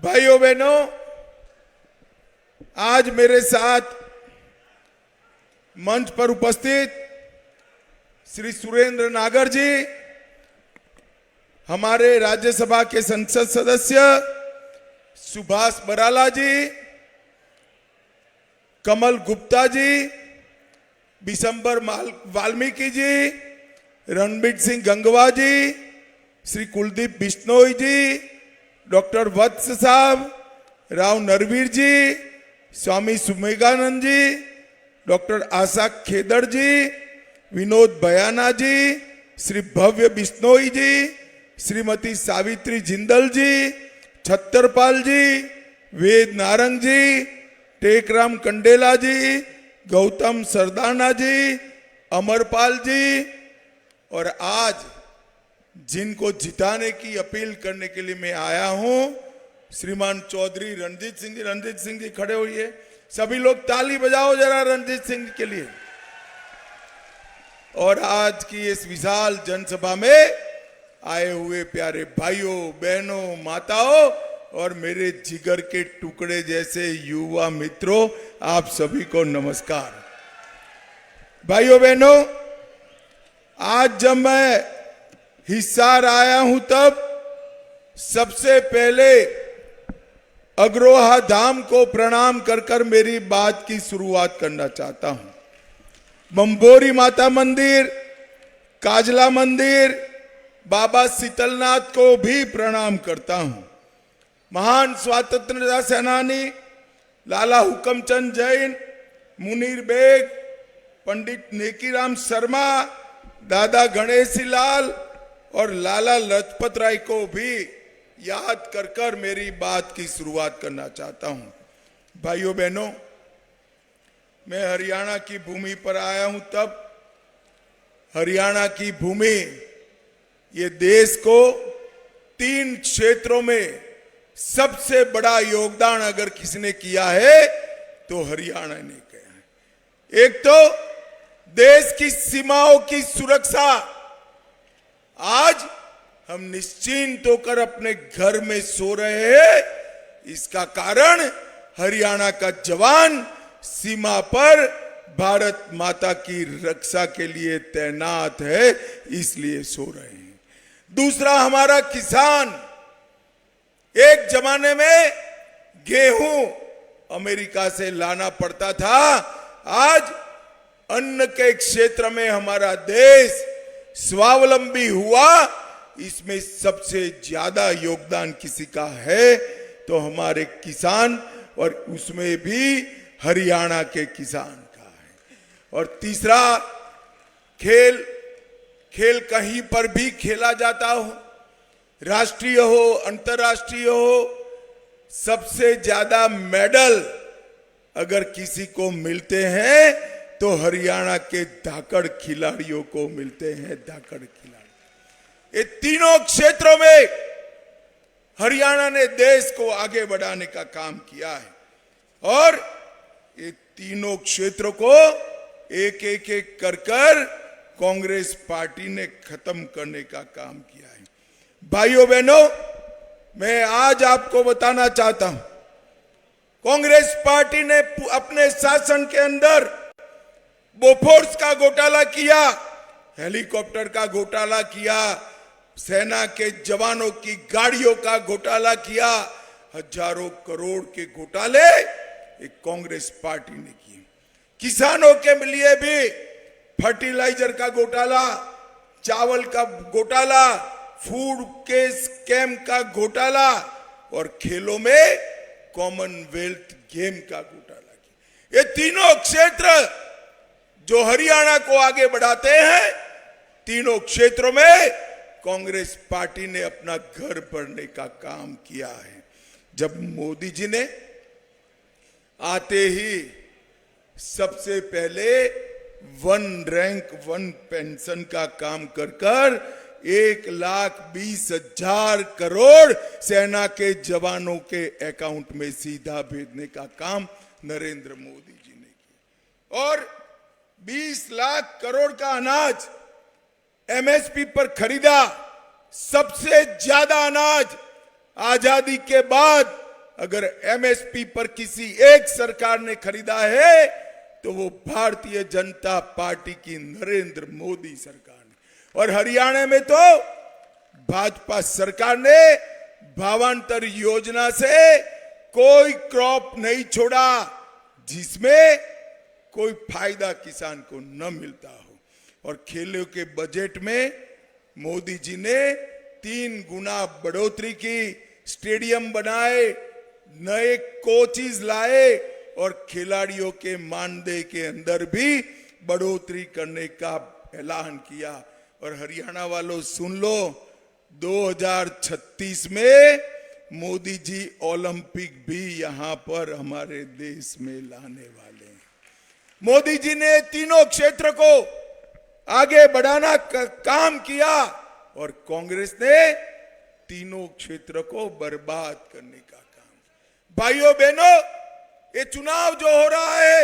भाइयों बहनों, आज मेरे साथ मंच पर उपस्थित श्री सुरेंद्र नागर जी, हमारे राज्यसभा के संसद सदस्य सुभाष बराला जी, कमल गुप्ता जी, बिशंबर वाल्मीकि जी, रणबीर सिंह गंगवा जी, श्री कुलदीप बिश्नोई जी, डॉक्टर वत्स साहब, राव नरवीर जी, स्वामी सुमेगानंद जी, डॉक्टर आशा खेदड़ जी, विनोद बयाना जी, श्री भव्य बिश्नोई जी, श्रीमती सावित्री जिंदल जी, छत्तरपाल जी, वेद नारंग जी, टेकराम कंडेला जी, गौतम सरदाना जी, अमरपाल जी, और आज जिनको जिताने की अपील करने के लिए मैं आया हूं, श्रीमान चौधरी रणजीत सिंह जी। रणजीत सिंह जी खड़े होइए, सभी लोग ताली बजाओ जरा रणजीत सिंह के लिए। और आज की इस विशाल जनसभा में आए हुए प्यारे भाइयों बहनों, माताओं और मेरे जिगर के टुकड़े जैसे युवा मित्रों, आप सभी को नमस्कार। भाइयों बहनों, आज जब मैं हिसार आया हूं तब सबसे पहले अग्रोहा धाम को प्रणाम कर कर मेरी बात की शुरुआत करना चाहता हूं। बम्बोरी माता मंदिर, काजला मंदिर, बाबा शीतलनाथ को भी प्रणाम करता हूं। महान स्वतंत्रता सेनानी लाला हुकमचंद जैन, मुनीर बेग, पंडित नेकीराम शर्मा, दादा गणेश लाल और लाला लजपत राय को भी याद कर कर मेरी बात की शुरुआत करना चाहता हूं। भाइयों बहनों, मैं हरियाणा की भूमि पर आया हूं तब हरियाणा की भूमि ये देश को 3 क्षेत्रों में सबसे बड़ा योगदान अगर किसी ने किया है तो हरियाणा ने किया है। एक तो देश की सीमाओं की सुरक्षा, आज हम निश्चिंत होकर अपने घर में सो रहे हैं, इसका कारण हरियाणा का जवान सीमा पर भारत माता की रक्षा के लिए तैनात है, इसलिए सो रहे हैं। दूसरा, हमारा किसान, एक जमाने में गेहूं अमेरिका से लाना पड़ता था, आज अन्न के क्षेत्र में हमारा देश स्वावलंबी हुआ। इसमें सबसे ज्यादा योगदान किसी का है तो हमारे किसान, और उसमें भी हरियाणा के किसान का है। और तीसरा, खेल कहीं पर भी खेला जाता हो, राष्ट्रीय हो अंतर्राष्ट्रीय हो, सबसे ज्यादा मेडल अगर किसी को मिलते हैं तो हरियाणा के धाकड़ खिलाड़ियों को मिलते हैं। धाकड़ खिलाड़ी, ये तीनों क्षेत्रों में हरियाणा ने देश को आगे बढ़ाने का काम किया है, और ये तीनों क्षेत्रों को एक एक एक कर कर कांग्रेस पार्टी ने खत्म करने का काम किया है। भाइयों बहनों, मैं आज आपको बताना चाहता हूं, कांग्रेस पार्टी ने अपने शासन के अंदर बोफोर्स का घोटाला किया, हेलीकॉप्टर का घोटाला किया, सेना के जवानों की गाड़ियों का घोटाला किया, हजारों करोड़ के घोटाले एक कांग्रेस पार्टी ने किए। किसानों के लिए भी फर्टिलाइजर का घोटाला, चावल का घोटाला, फूड के स्कैम का घोटाला, और खेलों में कॉमनवेल्थ गेम का घोटाला किया। ये तीनों क्षेत्र जो हरियाणा को आगे बढ़ाते हैं, तीनों क्षेत्रों में कांग्रेस पार्टी ने अपना घर भरने का काम किया है। जब मोदी जी ने आते ही सबसे पहले 1 रैंक 1 पेंशन का काम कर कर 1,20,000 करोड़ सेना के जवानों के अकाउंट में सीधा भेजने का काम नरेंद्र मोदी जी ने किया, और 20 लाख करोड़ का अनाज एमएसपी पर खरीदा। सबसे ज्यादा अनाज आजादी के बाद अगर एमएसपी पर किसी एक सरकार ने खरीदा है तो वो भारतीय जनता पार्टी की नरेंद्र मोदी सरकार ने। और हरियाणा में तो भाजपा सरकार ने भावांतर योजना से कोई क्रॉप नहीं छोड़ा जिसमें कोई फायदा किसान को न मिलता हो। और खेलों के बजट में मोदी जी ने 3 गुना बढ़ोतरी की, स्टेडियम बनाए, नए कोचेस लाए और खिलाड़ियों के मानदेय के अंदर भी बढ़ोतरी करने का ऐलान किया। और हरियाणा वालों सुन लो, 2036 में मोदी जी ओलंपिक भी यहां पर हमारे देश में लाने वाले हैं। मोदी जी ने तीनों क्षेत्र को आगे बढ़ाना का काम किया और कांग्रेस ने तीनों क्षेत्र को बर्बाद करने का काम। भाइयों बहनों, ये चुनाव जो हो रहा है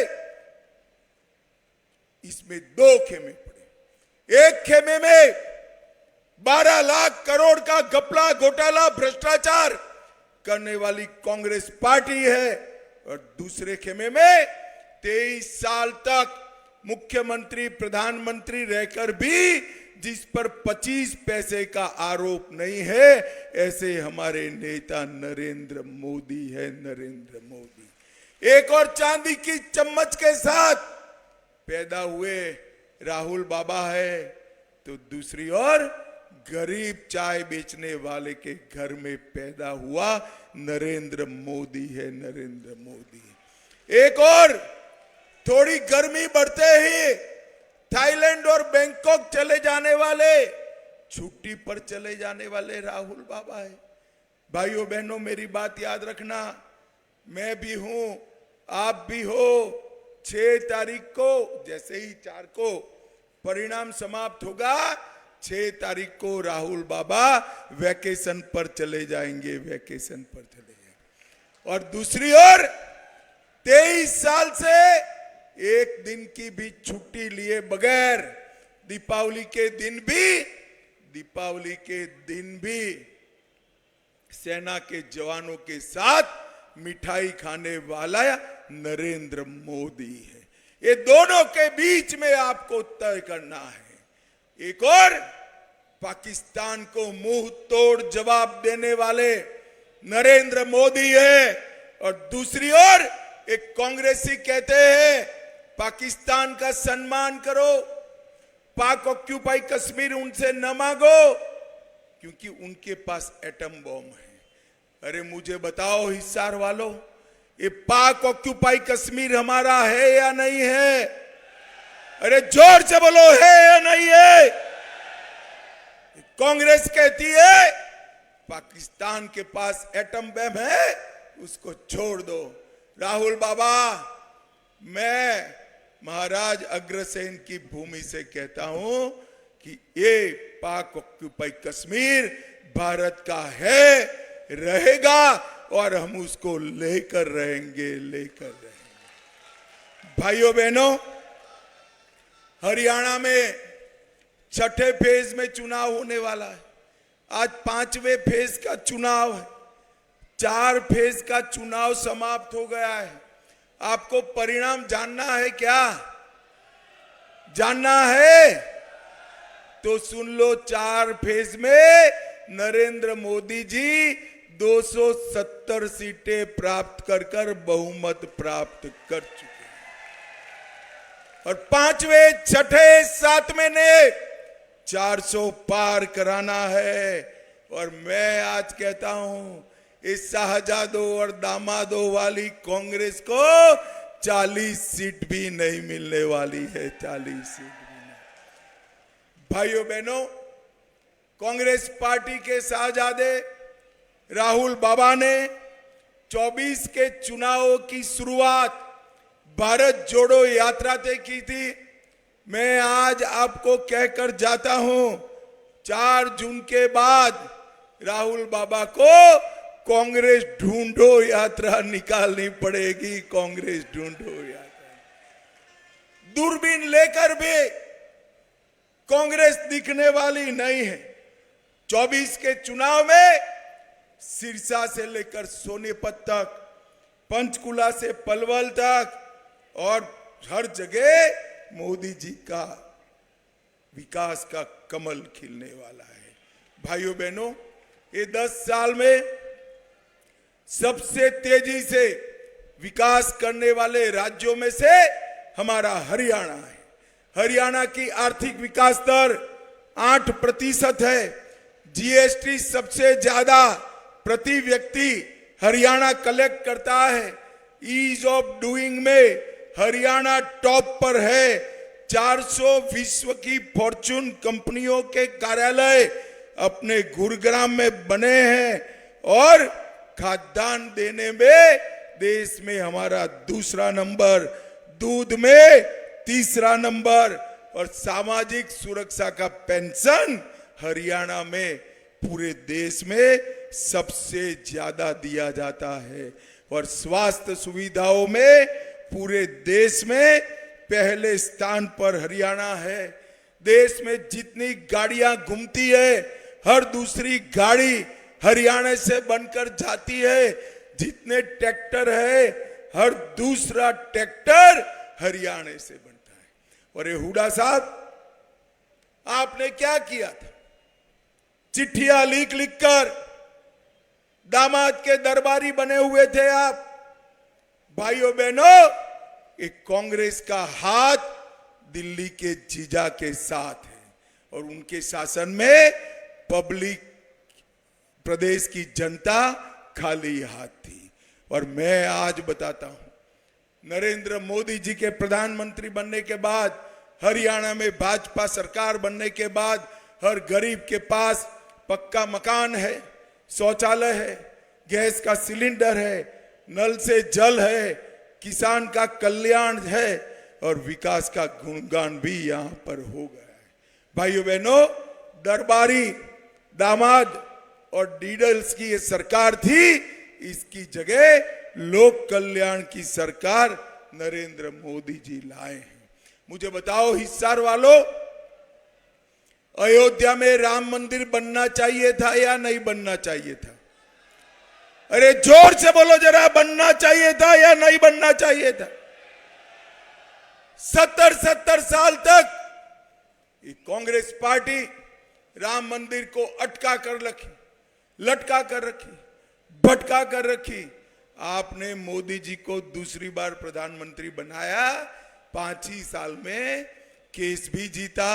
इसमें 2 खेमे पड़े। एक खेमे में 12 लाख करोड़ का घपला, घोटाला, भ्रष्टाचार करने वाली कांग्रेस पार्टी है और दूसरे खेमे में 23 साल तक मुख्यमंत्री, प्रधानमंत्री रहकर भी जिस पर 25 पैसे का आरोप नहीं है, ऐसे हमारे नेता नरेंद्र मोदी है, नरेंद्र मोदी। एक और चांदी की चम्मच के साथ पैदा हुए राहुल बाबा है तो दूसरी ओर गरीब चाय बेचने वाले के घर में पैदा हुआ नरेंद्र मोदी है, नरेंद्र मोदी। एक और थोड़ी गर्मी बढ़ते ही थाईलैंड और बैंकॉक चले जाने वाले, छुट्टी पर चले जाने वाले राहुल बाबा है। भाइयों बहनों, मेरी बात याद रखना, मैं भी हूं, आप भी हो। 6 तारीख को, जैसे ही 4 को परिणाम समाप्त होगा, 6 तारीख को राहुल बाबा वैकेशन पर चले जाएंगे, वैकेशन पर चले जाएंगे। और दूसरी ओर 23 साल से एक दिन की भी छुट्टी लिए बगैर दीपावली के दिन भी सेना के जवानों के साथ मिठाई खाने वाला नरेंद्र मोदी है। ये दोनों के बीच में आपको तय करना है। एक और पाकिस्तान को मुंह तोड़ जवाब देने वाले नरेंद्र मोदी है और दूसरी ओर एक कांग्रेसी कहते हैं पाकिस्तान का सम्मान करो, पाक ऑक्यूपाई कश्मीर उनसे न मांगो क्योंकि उनके पास एटम बॉम्ब है। अरे मुझे बताओ हिसार वालों, ये पाक ऑक्यूपाई कश्मीर हमारा है या नहीं है? अरे जोर से बोलो, है या नहीं है? कांग्रेस कहती है पाकिस्तान के पास एटम बम है, उसको छोड़ दो। राहुल बाबा, मैं महाराज अग्रसेन की भूमि से कहता हूं कि ये पाक ऑक्यूपाई कश्मीर भारत का है, रहेगा और हम उसको लेकर रहेंगे। भाइयों बहनों, हरियाणा में 6ठे फेज में चुनाव होने वाला है। आज 5वें फेज का चुनाव है। 4 फेज का चुनाव समाप्त हो गया है। आपको परिणाम जानना है क्या? जानना है तो सुन लो। 4 फेज में नरेंद्र मोदी जी 270 सीटें प्राप्त कर बहुमत प्राप्त कर चुके हैं और 5वें, 6ठे, 7वें ने 400 पार कराना है। और मैं आज कहता हूं इस शाहजादों और दामादों वाली कांग्रेस को 40 सीट भी नहीं मिलने वाली है, 40 सीट भी नहीं। भाइयों बहनों, कांग्रेस पार्टी के शाहजादे राहुल बाबा ने 24 के चुनावों की शुरुआत भारत जोड़ो यात्रा से की थी। मैं आज आपको कहकर जाता हूं, 4 जून के बाद राहुल बाबा को कांग्रेस ढूंढो यात्रा निकालनी पड़ेगी। कांग्रेस ढूंढो यात्रा, दूरबीन लेकर भी कांग्रेस दिखने वाली नहीं है। 24 के चुनाव में सिरसा से लेकर सोनीपत तक, पंचकुला से पलवल तक, और हर जगह मोदी जी का विकास का कमल खिलने वाला है। भाइयों बहनों, ये 10 साल में सबसे तेजी से विकास करने वाले राज्यों में से हमारा हरियाणा है। हरियाणा की आर्थिक विकास दर 8% है। जीएसटी सबसे ज्यादा प्रति व्यक्ति हरियाणा कलेक्ट करता है। ईज ऑफ डूइंग में हरियाणा टॉप पर है। 400 विश्व की फॉर्च्यून कंपनियों के कार्यालय अपने गुरुग्राम में बने हैं, और खाद्यान्न देने में देश में हमारा दूसरा नंबर, दूध में तीसरा नंबर, और सामाजिक सुरक्षा का पेंशन हरियाणा में पूरे देश में सबसे ज्यादा दिया जाता है। और स्वास्थ्य सुविधाओं में पूरे देश में पहले स्थान पर हरियाणा है। देश में जितनी गाड़ियां घूमती है, हर दूसरी गाड़ी हरियाणा से बनकर जाती है। जितने ट्रैक्टर है, हर दूसरा ट्रैक्टर हरियाणा से बनता है। और ये हुड्डा साहब, आपने क्या किया था? चिट्ठियां लिख लिखकर दामाद के दरबारी बने हुए थे आप। भाइयों बहनों, एक कांग्रेस का हाथ दिल्ली के जीजा के साथ है, और उनके शासन में पब्लिक, प्रदेश की जनता खाली हाथ थी। और मैं आज बताता हूं, नरेंद्र मोदी जी के प्रधानमंत्री बनने के बाद, हरियाणा में भाजपा सरकार बनने के बाद, हर गरीब के पास पक्का मकान है, शौचालय है, गैस का सिलेंडर है, नल से जल है, किसान का कल्याण है, और विकास का गुणगान भी यहां पर हो गया है। भाइयों बहनों, दरबारी, दामाद और डीडल्स की ये सरकार थी, इसकी जगह लोक कल्याण की सरकार नरेंद्र मोदी जी लाए हैं। मुझे बताओ हिसार वालों, अयोध्या में राम मंदिर बनना चाहिए था या नहीं बनना चाहिए था? अरे जोर से बोलो जरा, बनना चाहिए था या नहीं बनना चाहिए था? 70 साल तक ये कांग्रेस पार्टी राम मंदिर को अटका कर रखी, लटका कर रखी, भटका कर रखी। आपने मोदी जी को दूसरी बार प्रधानमंत्री बनाया, 5 ही साल में केस भी जीता,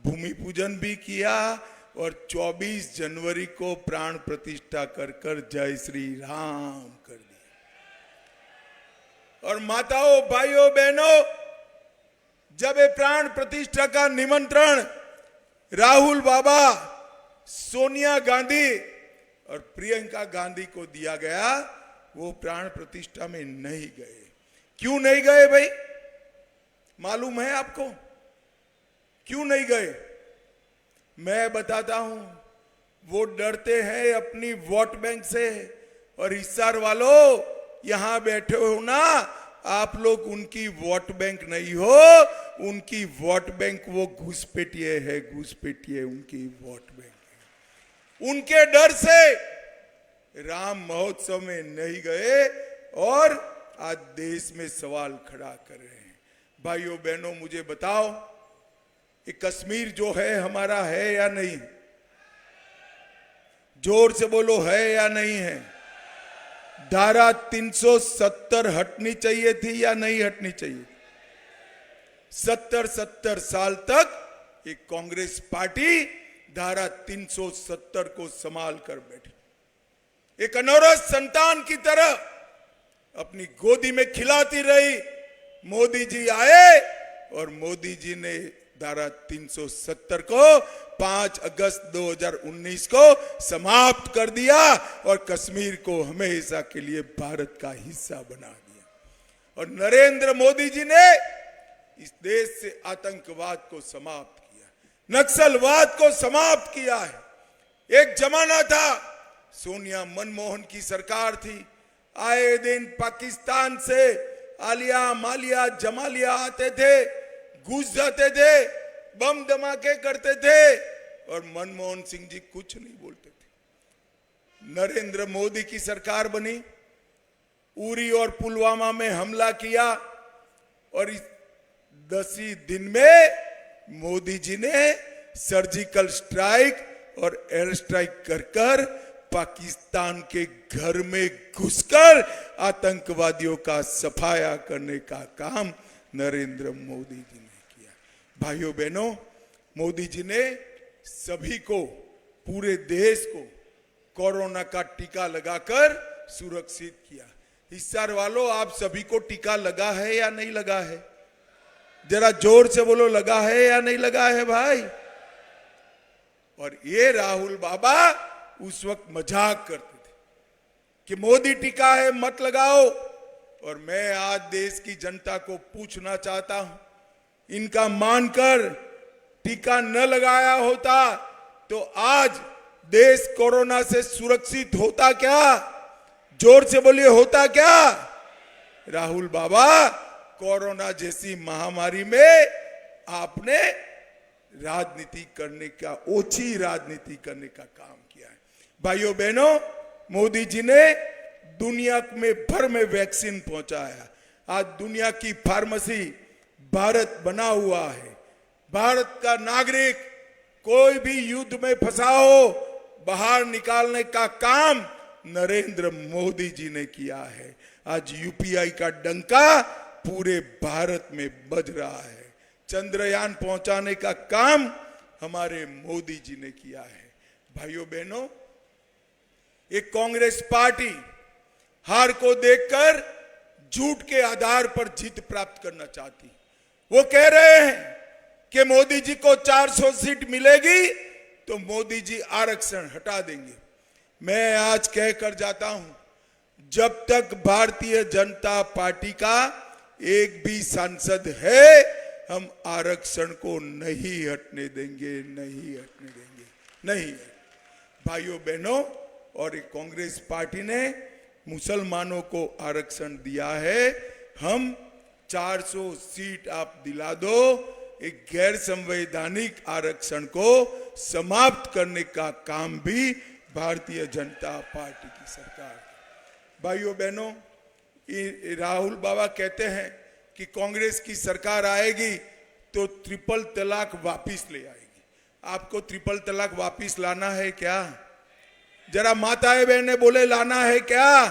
भूमि पूजन भी किया, और 24 जनवरी को प्राण प्रतिष्ठा कर कर जय श्री राम कर दिया। और माताओं, भाइयों बहनों, जब ये प्राण प्रतिष्ठा का निमंत्रण राहुल बाबा, सोनिया गांधी और प्रियंका गांधी को दिया गया, वो प्राण प्रतिष्ठा में नहीं गए। क्यों नहीं गए भाई? मालूम है आपको क्यों नहीं गए? मैं बताता हूं। वो डरते हैं अपनी वोट बैंक से। और हिसार वालों, यहां बैठे हो ना, आप लोग उनकी वोट बैंक नहीं हो, उनकी वोट बैंक वो घुसपैठिए है, घुसपैठिए उनकी वोट बैंक है। उनके डर से राम महोत्सव में नहीं गए, और आज देश में सवाल खड़ा कर रहे हैं। भाइयों बहनों, मुझे बताओ, ये कश्मीर जो है हमारा है या नहीं? जोर से बोलो, है या नहीं है? धारा 370 हटनी चाहिए थी या नहीं हटनी चाहिए? 70 साल तक ये कांग्रेस पार्टी धारा 370 को संभाल कर बैठी, एक अनौरत संतान की तरह अपनी गोदी में खिलाती रही। मोदी जी आए और मोदी जी ने धारा 370 को 5 अगस्त 2019 को समाप्त कर दिया, और कश्मीर को हमेशा के लिए भारत का हिस्सा बना दिया। और नरेंद्र मोदी जी ने इस देश से आतंकवाद को समाप्त किया, नक्सलवाद को समाप्त किया है। एक जमाना था, सोनिया मनमोहन की सरकार थी, आए दिन पाकिस्तान से आलिया मालिया जमालिया आते थे, घुस जाते थे, बम धमाके करते थे, और मनमोहन सिंह जी कुछ नहीं बोलते थे। नरेंद्र मोदी की सरकार बनी, उरी और पुलवामा में हमला किया और इस 10 ही दिन में मोदी जी ने सर्जिकल स्ट्राइक और एयर स्ट्राइक कर पाकिस्तान के घर में घुसकर आतंकवादियों का सफाया करने का काम नरेंद्र मोदी जी ने किया। भाइयों बहनों, मोदी जी ने सभी को, पूरे देश को कोरोना का टीका लगाकर सुरक्षित किया। हिसार वालों, आप सभी को टीका लगा है या नहीं लगा है? जरा जोर से बोलो, लगा है या नहीं लगा है भाई? और ये राहुल बाबा उस वक्त मजाक करते थे कि मोदी टीका है मत लगाओ। और मैं आज देश की जनता को पूछना चाहता हूं, इनका मानकर टीका न लगाया होता तो आज देश कोरोना से सुरक्षित होता क्या? जोर से बोलिए, होता क्या? राहुल बाबा, कोरोना जैसी महामारी में आपने राजनीति करने का, ओछी राजनीति करने का काम किया है। भाइयों बहनों, मोदी जी ने दुनिया में भर में वैक्सीन पहुंचाया। आज दुनिया की फार्मेसी भारत बना हुआ है। भारत का नागरिक कोई भी युद्ध में फंसा हो, बाहर निकालने का काम नरेंद्र मोदी जी ने किया है। आज यूपीआई का डंका पूरे भारत में बज रहा है। चंद्रयान पहुंचाने का काम हमारे मोदी जी ने किया है। भाइयों बहनों, एक कांग्रेस पार्टी हार को देखकर झूठ के आधार पर जीत प्राप्त करना चाहती। वो कह रहे हैं कि मोदी जी को 400 सीट मिलेगी तो मोदी जी आरक्षण हटा देंगे। मैं आज कहकर जाता हूं, जब तक भारतीय जनता पार्टी का एक भी सांसद है, हम आरक्षण को नहीं हटने देंगे, नहीं हटने देंगे, नहीं। भाइयों बहनों, और एक कांग्रेस पार्टी ने मुसलमानों को आरक्षण दिया है। हम 400 सीट आप दिला दो, एक गैर संवैधानिक आरक्षण को समाप्त करने का काम भी भारतीय जनता पार्टी की सरकार। भाइयों बहनों, राहुल बाबा कहते हैं कि कांग्रेस की सरकार आएगी तो ट्रिपल तलाक वापिस ले आएगी। आपको ट्रिपल तलाक वापिस लाना है क्या? जरा माताएं बहनें बोले, लाना है क्या?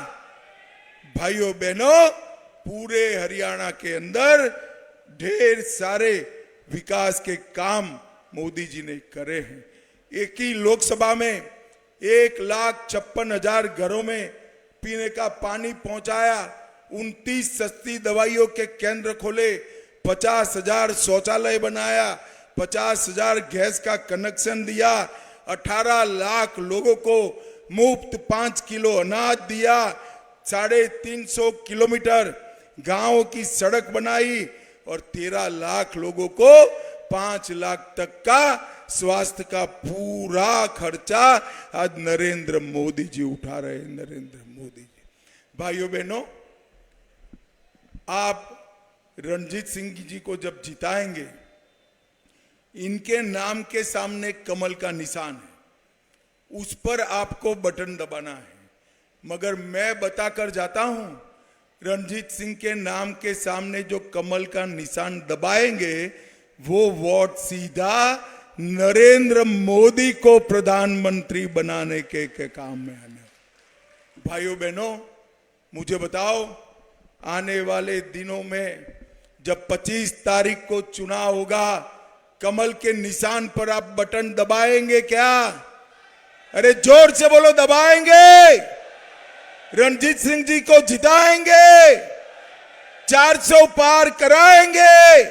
भाइयों बहनों, पूरे हरियाणा के अंदर ढेर सारे विकास के काम मोदी जी ने करे हैं। एक ही लोकसभा में 1,56,000 घरों में पीने का पानी पहुंचाया, 29 सस्ती दवाइयों के केंद्र खोले, 50,000 शौचालय बनाया, 50,000 गैस का कनेक्शन दिया, 18 लाख लोगों को मुफ्त 5 किलो अनाज दिया, 350 किलोमीटर गांव की सड़क बनाई और 13 लाख लोगों को 5 लाख तक का स्वास्थ्य का पूरा खर्चा आज नरेंद्र मोदी जी उठा रहे हैं। नरेंद्र मोदी जी। भाइयों बहनों, आप रणजीत सिंह जी को जब जिताएंगे, इनके नाम के सामने कमल का निशान है, उस पर आपको बटन दबाना है। मगर मैं बताकर जाता हूं, रणजीत सिंह के नाम के सामने जो कमल का निशान दबाएंगे, वो वोट सीधा नरेंद्र मोदी को प्रधानमंत्री बनाने के काम में आने। भाइयों बहनों, मुझे बताओ, आने वाले दिनों में जब 25 तारीख को चुनाव होगा, कमल के निशान पर आप बटन दबाएंगे क्या? अरे जोर से बोलो, दबाएंगे? रणजीत सिंह जी को जिताएंगे? 400 पार कराएंगे?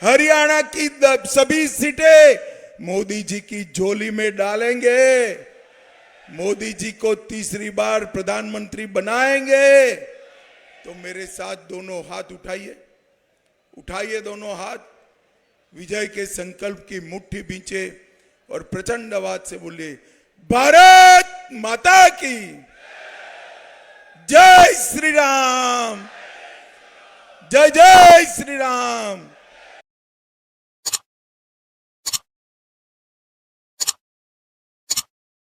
हरियाणा की सभी सीटें मोदी जी की झोली में डालेंगे? मोदी जी को तीसरी बार प्रधानमंत्री बनाएंगे? तो मेरे साथ दोनों हाथ उठाइए, उठाइए दोनों हाथ, विजय के संकल्प की मुट्ठी बींचे और प्रचंड आवाज से बोलिए, भारत माता की जय श्री राम, जय जय श्री राम।